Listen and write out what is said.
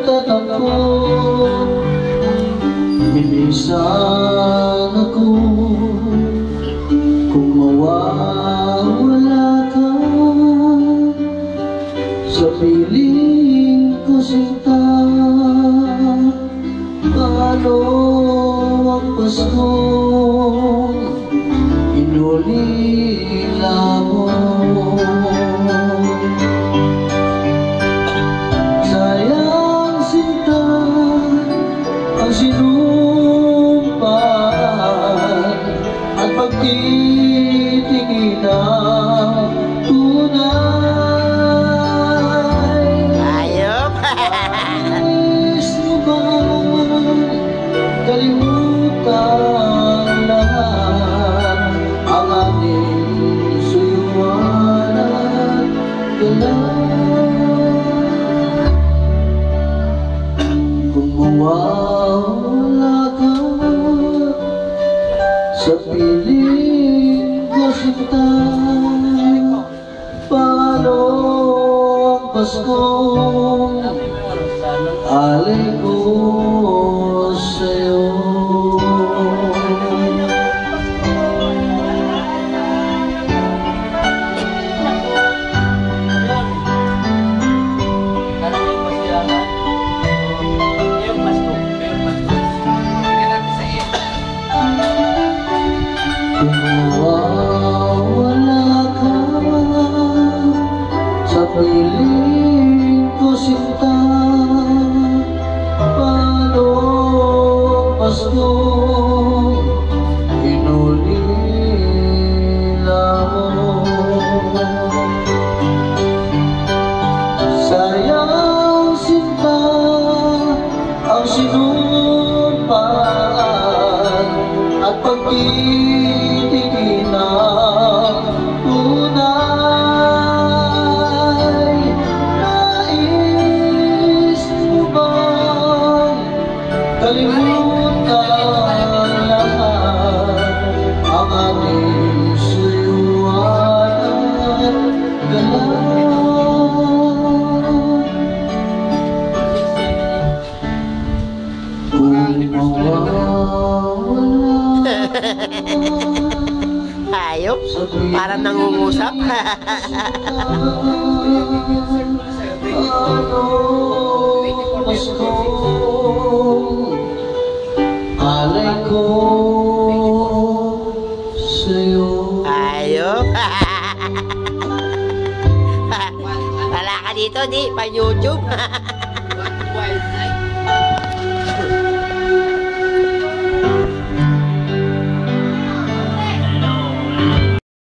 nagtatampo, minsan ako kung mawawala ka sa piling ko sinta. Paano ang Paskong inulila mo? Sayang sinta ang sinumpaan at pagtitingin na tunay. Ayop! Nais mo ba kalimutan lahat ang ating suyuan at galang? Kung mawawala ka sa piling ko sinta, paano ang Paskong alay ko sa'yo? Kung mawawala ka sa piling ko sinta, paano ang Paskong inulila mo? Sayang sinta ang sinumpaan at pagtitingin na tunay. Nais mo bang kalimutan lahat ang ating suyuan at galang? Kung mawawala Ayop! Parang nangungusap. alay ko sa'yo. Ayop! Wala ka dito, di? Pa-YouTube?